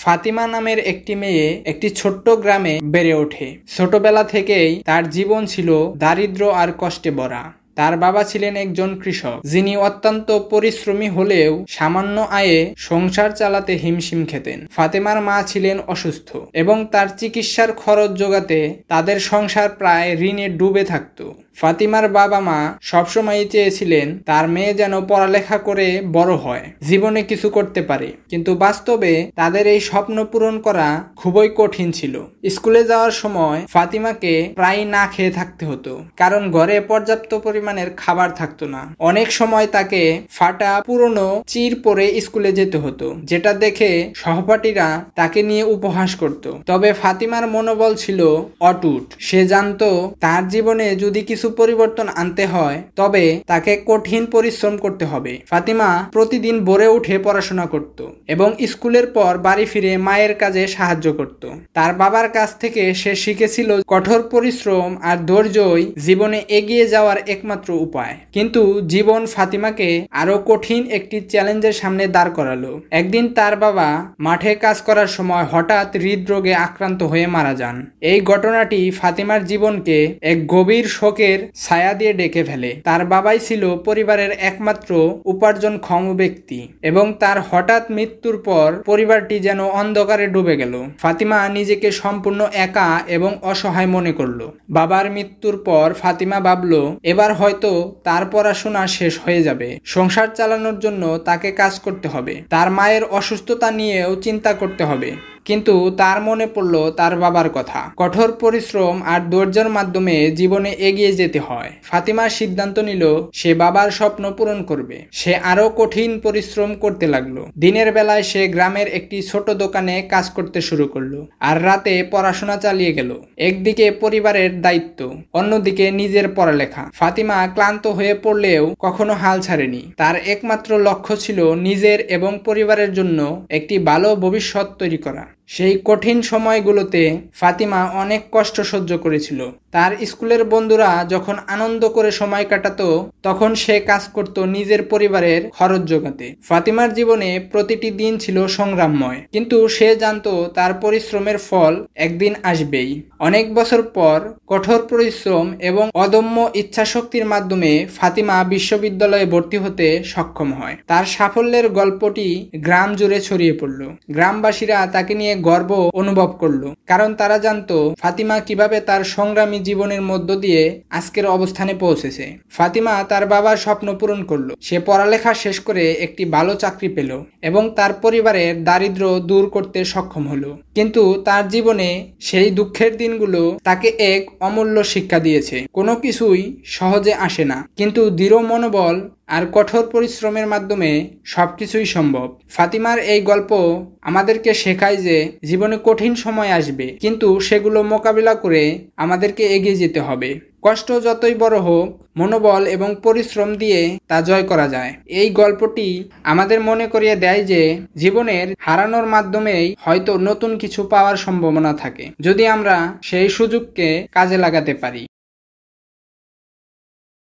ফাতিমা নামের একটি মেয়ে একটি ছোট্ট গ্রামে বেড়ে ওঠে। ছোটবেলা থেকেই তার জীবন ছিল দারিদ্র আর কষ্টে ভরা। তার বাবা ছিলেন একজন কৃষক, যিনি অত্যন্ত পরিশ্রমী হলেও সামান্য আয়ে সংসার চালাতে হিমশিম খেতেন। ফাতেমার মা ছিলেন অসুস্থ এবং তার চিকিৎসার খরচ জোগাতে তাদের সংসার প্রায় ঋণে ডুবে থাকত। ফাতিমার বাবা মা সবসময়ই চেয়েছিলেন তার মেয়ে যেন পড়ালেখা করে বড় হয়, জীবনে কিছু করতে পারে, কিন্তু বাস্তবে তাদের এই স্বপ্ন পূরণ করা খুবই কঠিন ছিল। স্কুলে যাওয়ার সময় ফাতিমাকে প্রায় না খেয়ে থাকতে হতো, কারণ ঘরে পর্যাপ্ত পরিমাণের খাবার থাকতো না। অনেক সময় তাকে ফাটা পুরনো চির পরে স্কুলে যেতে হতো, যেটা দেখে সহপাঠীরা তাকে নিয়ে উপহাস করত। তবে ফাতিমার মনোবল ছিল অটুট। সে জানতো তার জীবনে যদি কিছু পরিবর্তন আনতে হয় তবে তাকে কঠিন পরিশ্রম করতে হবে। ফাতিমা প্রতিদিন ভোরে উঠে পড়াশোনা করত এবং স্কুলের পর বাড়ি ফিরে মায়ের কাজে সাহায্য করত। তার বাবার কাছ থেকে সে শিখেছিল কঠোর পরিশ্রম আর ধৈর্যই জীবনে এগিয়ে যাওয়ার একমাত্র উপায়। কিন্তু জীবন ফাতিমাকে আরো কঠিন একটি চ্যালেঞ্জের সামনে দাঁড় করালো। একদিন তার বাবা মাঠে কাজ করার সময় হঠাৎ হৃদরোগে আক্রান্ত হয়ে মারা যান। এই ঘটনাটি ফাতিমার জীবনকে এক গভীর শোকের ছায়া দিয়ে ডেকে ফেলে। তার বাবাই ছিল পরিবারের একমাত্র উপার্জনক্ষম ব্যক্তি এবং তার হঠাৎ মৃত্যুর পর পরিবারটি যেন অন্ধকারে ডুবে গেল। ফাতিমা নিজেকে সম্পূর্ণ একা এবং অসহায় মনে করলো। বাবার মৃত্যুর পর ফাতিমা ভাবল এবার হয়তো তার পড়াশোনা শেষ হয়ে যাবে, সংসার চালানোর জন্য তাকে কাজ করতে হবে, তার মায়ের অসুস্থতা নিয়েও চিন্তা করতে হবে। কিন্তু তার মনে পড়ল তার বাবার কথা। কঠোর পরিশ্রম আর ধৈর্যের মাধ্যমে জীবনে এগিয়ে যেতে হয়। ফাতিমা সিদ্ধান্ত নিল সে বাবার স্বপ্ন পূরণ করবে। সে আরো কঠিন পরিশ্রম করতে লাগলো। দিনের বেলায় সে গ্রামের একটি ছোট দোকানে কাজ করতে শুরু করলো আর রাতে পড়াশোনা চালিয়ে গেল। একদিকে পরিবারের দায়িত্ব, অন্যদিকে নিজের পড়ালেখা। ফাতিমা ক্লান্ত হয়ে পড়লেও কখনো হাল ছাড়েনি। তার একমাত্র লক্ষ্য ছিল নিজের এবং পরিবারের জন্য একটি ভালো ভবিষ্যৎ তৈরি করা। সেই কঠিন সময়গুলোতে ফাতিমা অনেক কষ্ট সহ্য করেছিল। তার স্কুলের বন্ধুরা যখন আনন্দ করে সময় কাটাতো, তখন সে কাজ করত নিজের পরিবারের খরচ জোগাতে। ফাতিমার জীবনে প্রতিটি দিন ছিল সংগ্রামময়, কিন্তু সে জানতো তার পরিশ্রমের ফল একদিন আসবেই। অনেক বছর পর কঠোর পরিশ্রম এবং অদম্য ইচ্ছাশক্তির মাধ্যমে ফাতিমা বিশ্ববিদ্যালয়ে ভর্তি হতে সক্ষম হয়। তার সাফল্যের গল্পটি গ্রাম জুড়ে ছড়িয়ে পড়ল। গ্রামবাসীরা তাকে নিয়ে গর্ব অনুভব করলো, কারণ তারা জানতো ফাতিমা কিভাবে তার সংগ্রামী জীবনের মধ্য দিয়ে আজকের অবস্থানে পৌঁছেছে। ফাতিমা তার বাবার স্বপ্ন পূরণ করলো। সে পড়ালেখা শেষ করে একটি ভালো চাকরি পেল এবং তার পরিবারের দারিদ্র্য দূর করতে সক্ষম হলো। কিন্তু তার জীবনে সেই দুঃখের দিনগুলো তাকে এক অমূল্য শিক্ষা দিয়েছে। কোনো কিছুই সহজে আসে না, কিন্তু দৃঢ় মনোবল আর কঠোর পরিশ্রমের মাধ্যমে সবকিছুই সম্ভব। ফাতিমার এই গল্প আমাদেরকে শেখায় যে জীবনে কঠিন সময় আসবে, কিন্তু সেগুলো মোকাবিলা করে আমাদেরকে এগিয়ে যেতে হবে। কষ্ট যতই বড় হোক, মনোবল এবং পরিশ্রম দিয়ে তা জয় করা যায়। এই গল্পটি আমাদের মনে করিয়ে দেয় যে জীবনের হারানোর মাধ্যমেই হয়তো নতুন কিছু পাওয়ার সম্ভাবনা থাকে, যদি আমরা সেই সুযোগকে কাজে লাগাতে পারি।